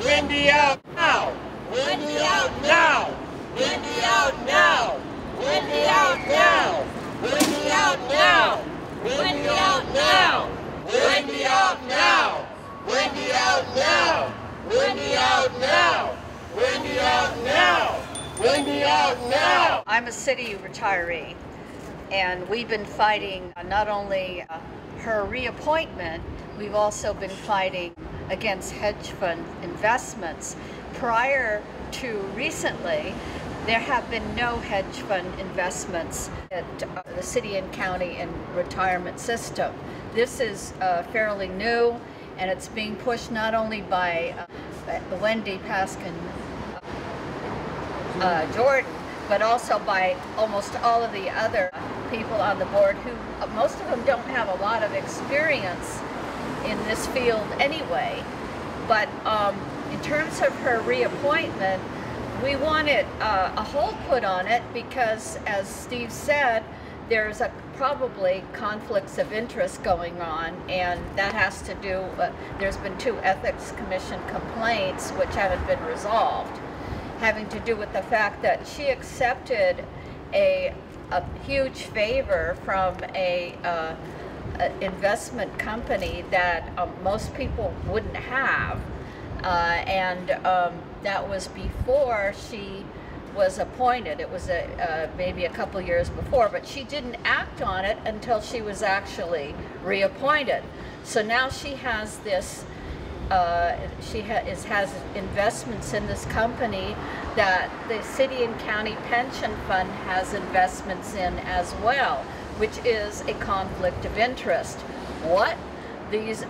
Wendy out now! Wendy out now! Wendy out now! Wendy out now! Wendy out now! Wendy out now! Wendy out now! Wendy out now! Wendy out now! Wendy out now! Wendy out now! I'm a city retiree, and we've been fighting not only her reappointment, we've also been fighting against hedge fund investments. Prior to recently, there have been no hedge fund investments at the city and county and retirement system. This is fairly new, and it's being pushed not only by Wendy Paskin-Jordan, but also by almost all of the other people on the board who, most of them don't have a lot of experience in this field anyway. But in terms of her reappointment, we wanted a hold put on it because, as Steve said, there's probably conflicts of interest going on, and that has to do, there's been 2 Ethics Commission complaints which haven't been resolved, having to do with the fact that she accepted a huge favor from a investment company that most people wouldn't have, and that was before she was appointed. It was maybe a couple years before, but she didn't act on it until she was actually reappointed. So now she has this, has investments in this company that the city and county pension fund has investments in as well, which is a conflict of interest. What these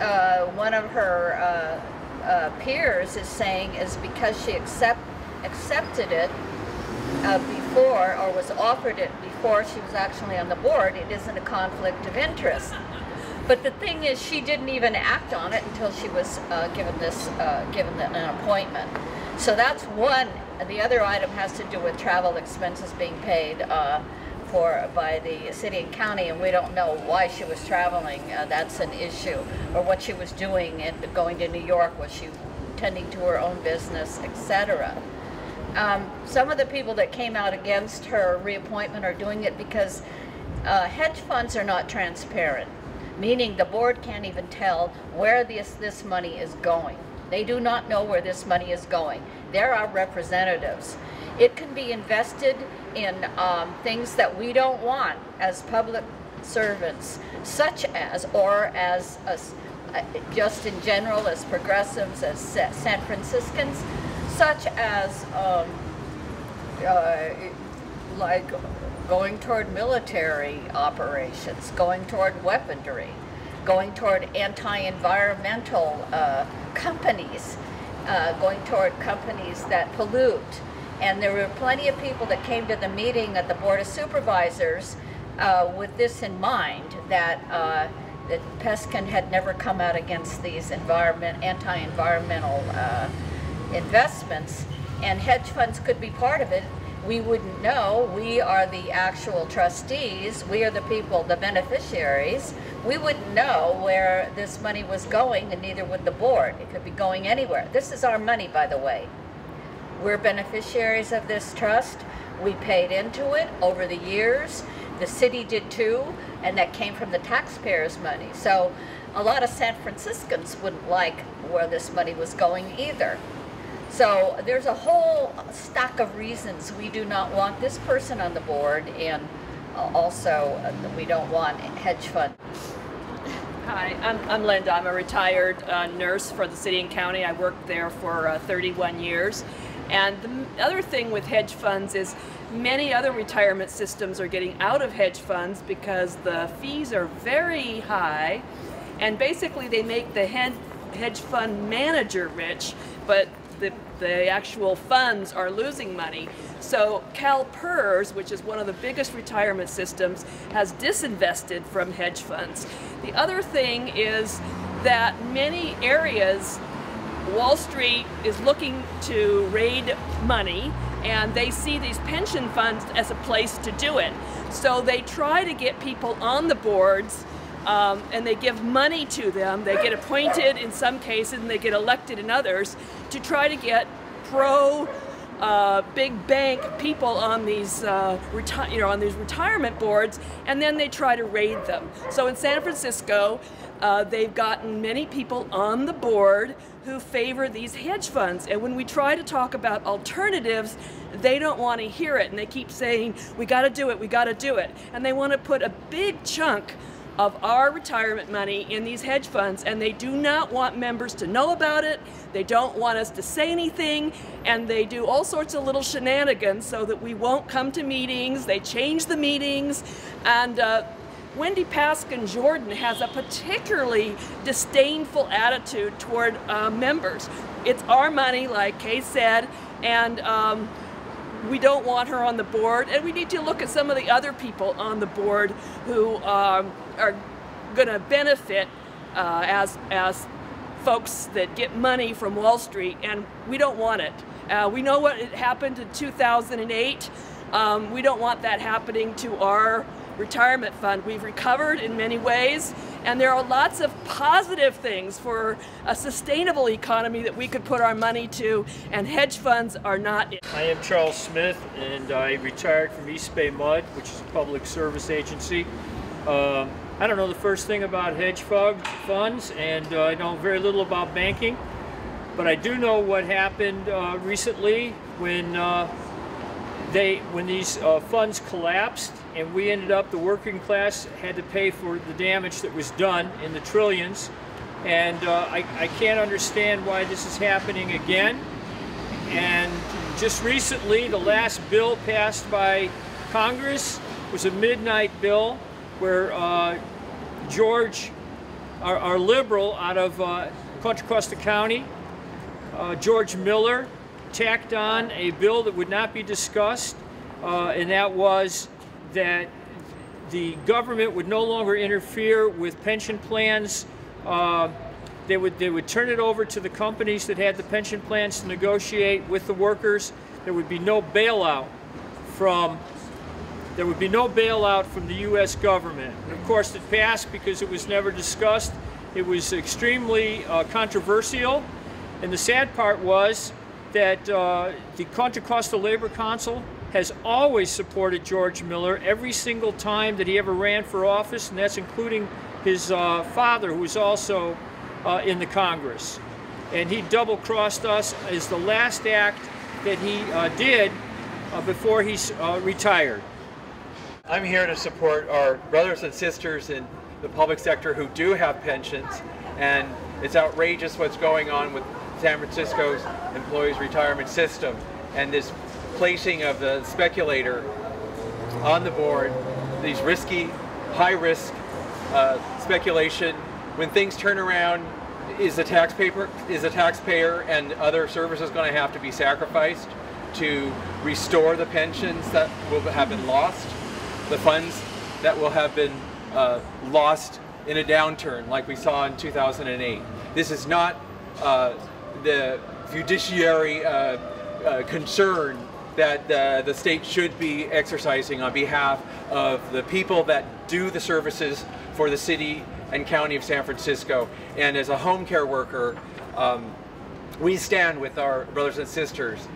one of her peers is saying is because she accepted it before, or was offered it before she was actually on the board, it isn't a conflict of interest. But the thing is, she didn't even act on it until she was given an appointment. So that's one. The other item has to do with travel expenses being paid by the city and county, and we don't know why she was traveling. That's an issue, or what she was doing and going to New York. Was she tending to her own business, etc.? Some of the people that came out against her reappointment are doing it because hedge funds are not transparent, meaning the board can't even tell where this money is going. They do not know where this money is going. There are representatives. It can be invested in things that we don't want as public servants, such as, or as just in general as progressives, as San Franciscans, such as like going toward military operations, going toward weaponry, going toward anti-environmental companies, going toward companies that pollute. And there were plenty of people that came to the meeting at the Board of Supervisors with this in mind, that Paskin had never come out against these anti-environmental investments, and hedge funds could be part of it. We wouldn't know. We are the actual trustees. We are the people, the beneficiaries. We wouldn't know where this money was going, and neither would the board. It could be going anywhere. This is our money, by the way. We're beneficiaries of this trust. We paid into it over the years. The city did too, and that came from the taxpayers' money. So a lot of San Franciscans wouldn't like where this money was going either. So there's a whole stack of reasons we do not want this person on the board, and also we don't want hedge fund. Hi, I'm Linda. I'm a retired nurse for the city and county. I worked there for 31 years. And the other thing with hedge funds is many other retirement systems are getting out of hedge funds because the fees are very high, and basically they make the hedge fund manager rich, but the actual funds are losing money. So CalPERS, which is one of the biggest retirement systems, has disinvested from hedge funds. The other thing is that many areas, Wall Street is looking to raid money, and they see these pension funds as a place to do it. So they try to get people on the boards and they give money to them. They get appointed in some cases and they get elected in others to try to get big bank people on these on these retirement boards, and then they try to raid them. So in San Francisco, they've gotten many people on the board who favor these hedge funds, and when we try to talk about alternatives, they don't want to hear it, and they keep saying, we got to do it, we got to do it, and they want to put a big chunk of our retirement money in these hedge funds, and they do not want members to know about it. They don't want us to say anything, and they do all sorts of little shenanigans so that we won't come to meetings. They change the meetings, and Wendy Paskin-Jordan has a particularly disdainful attitude toward members. It's our money, like Kay said, and we don't want her on the board, and we need to look at some of the other people on the board who are going to benefit as folks that get money from Wall Street, and we don't want it. We know what happened in 2008. We don't want that happening to our retirement fund. We've recovered in many ways, and there are lots of positive things for a sustainable economy that we could put our money to, and hedge funds are not it. I am Charles Smith, and I retired from East Bay Mud, which is a public service agency. I don't know the first thing about hedge funds, and I know very little about banking, but I do know what happened recently when these funds collapsed, and we ended up, the working class had to pay for the damage that was done in the trillions. And I can't understand why this is happening again. And just recently, the last bill passed by Congress was a midnight bill where George, our liberal out of Contra Costa County, George Miller, tacked on a bill that would not be discussed, and that was that the government would no longer interfere with pension plans. They would turn it over to the companies that had the pension plans to negotiate with the workers. There would be no bailout from the U.S. government. And of course, it passed because it was never discussed. It was extremely controversial, and the sad part was that the Contra Costa Labor Council has always supported George Miller every single time that he ever ran for office, and that's including his father, who was also in the Congress. And he double-crossed us as the last act that he did before he retired. I'm here to support our brothers and sisters in the public sector who do have pensions, and it's outrageous what's going on with San Francisco's employees' retirement system and this placing of the Speculator on the board, these risky, high-risk speculation. When things turn around, is the taxpayer and other services going to have to be sacrificed to restore the pensions that will have been lost, the funds that will have been lost in a downturn like we saw in 2008? This is not the fiduciary concern that the state should be exercising on behalf of the people that do the services for the city and county of San Francisco. And as a home care worker, we stand with our brothers and sisters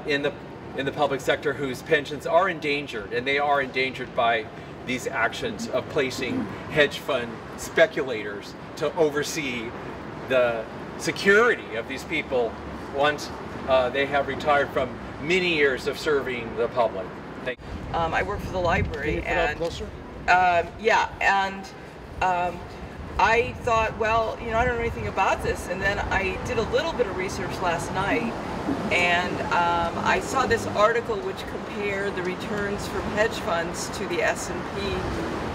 in the public sector whose pensions are endangered, and they are endangered by these actions of placing hedge fund speculators to oversee the security of these people once they have retired from many years of serving the public. Thank you. I work for the library, Can you put up closer? I thought, well, you know, I don't know anything about this, and then I did a little bit of research last night, and I saw this article which compared the returns from hedge funds to the S&P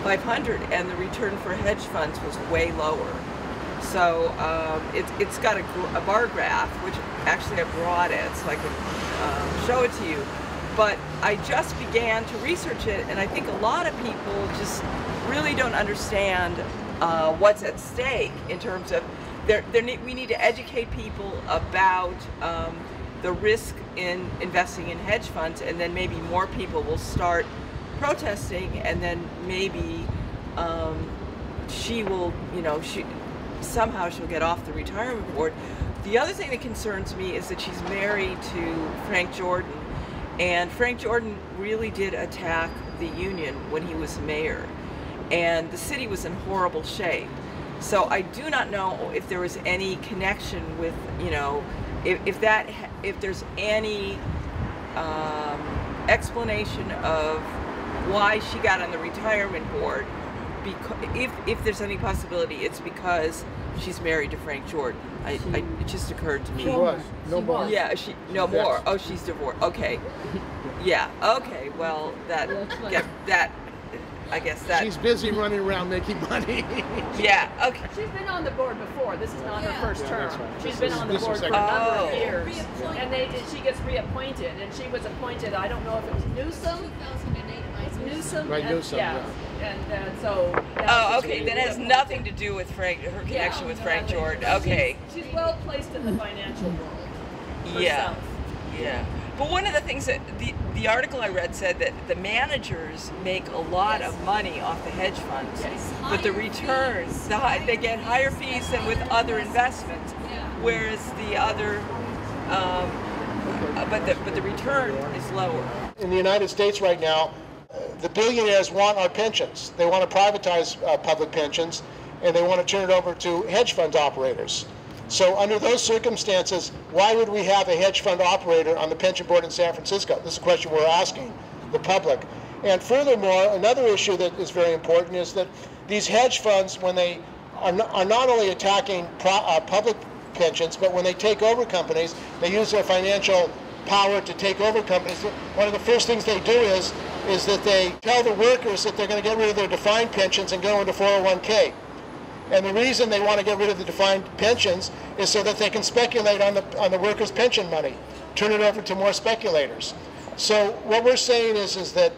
500, and the return for hedge funds was way lower. So it's got a bar graph, which actually I brought it so I could show it to you. But I just began to research it, and I think a lot of people just really don't understand what's at stake in terms of we need to educate people about the risk in investing in hedge funds, and then maybe more people will start protesting, and then maybe she will, you know, somehow she'll get off the retirement board. The other thing that concerns me is that she's married to Frank Jordan, and Frank Jordan really did attack the union when he was mayor, and the city was in horrible shape. So I do not know if there was any connection with, you know, if there's any explanation of why she got on the retirement board. Because if there's any possibility, it's because she's married to Frank Jordan. It just occurred to me. She was. No more. Yeah, no more. Oh, she's divorced. Okay. Yeah. Okay. Well, I guess that. She's busy running around making money. Yeah. Okay. She's been on the board before. This is not her first term. Right. She's been on the board for a number of years, and she gets reappointed. And she was appointed. I don't know if it was Newsom. 2008, Newsom. Right, Newsom. Yeah. And so. Oh, okay. That has nothing to do with her connection with Frank Jordan. Okay. She's well placed in the financial world. Yeah. Herself. Yeah. But one of the things that the article I read said that the managers make a lot of money off the hedge funds, but the returns, they get higher fees than with other investments, whereas the other, but the return is lower. In the United States right now, the billionaires want our pensions. They want to privatize public pensions, and they want to turn it over to hedge fund operators. So under those circumstances, why would we have a hedge fund operator on the pension board in San Francisco? This is a question we're asking the public. And furthermore, another issue that is very important is that these hedge funds, when they are not only attacking public pensions, but when they take over companies, they use their financial power to take over companies. One of the first things they do is that they tell the workers that they're going to get rid of their defined pensions and go into 401k. And the reason they want to get rid of the defined pensions is so that they can speculate on the workers' pension money, turn it over to more speculators. So what we're saying is that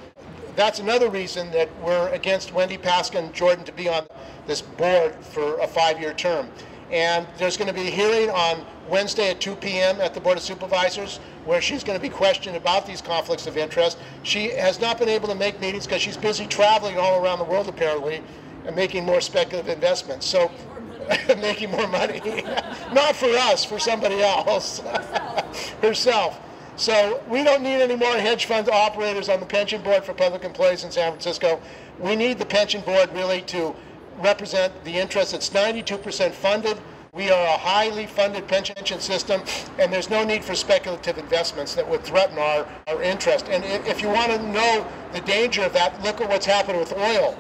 that's another reason that we're against Wendy Paskin-Jordan to be on this board for a 5-year term. And there's going to be a hearing on Wednesday at 2 p.m. at the Board of Supervisors where she's going to be questioned about these conflicts of interest. She has not been able to make meetings because she's busy traveling all around the world apparently, and making more speculative investments. So, making more money. Not for us, for somebody else. Herself. So, we don't need any more hedge fund operators on the pension board for public employees in San Francisco. We need the pension board really to represent the interests. It's 92% funded. We are a highly funded pension system, and there's no need for speculative investments that would threaten our interest. And if you want to know the danger of that, look at what's happened with oil.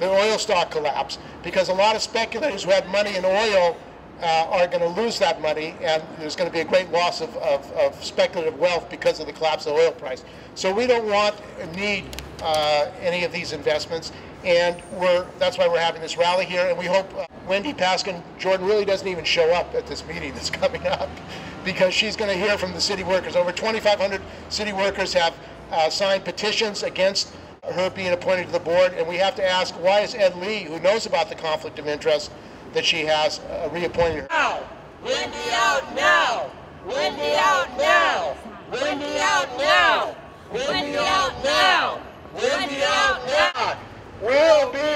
The oil stock collapse, because a lot of speculators who had money in oil are going to lose that money, and there's going to be a great loss of speculative wealth because of the collapse of the oil price. So we don't want or need any of these investments, and that's why we're having this rally here, and we hope Wendy Paskin-Jordan really doesn't even show up at this meeting that's coming up, because she's going to hear from the city workers. Over 2,500 city workers have signed petitions against her being appointed to the board, and we have to ask, why is Ed Lee, who knows about the conflict of interest that she has, reappointed her? Now! Wendy out now! Wendy out now! Wendy out now! Wendy out now! Wendy out now! We'll be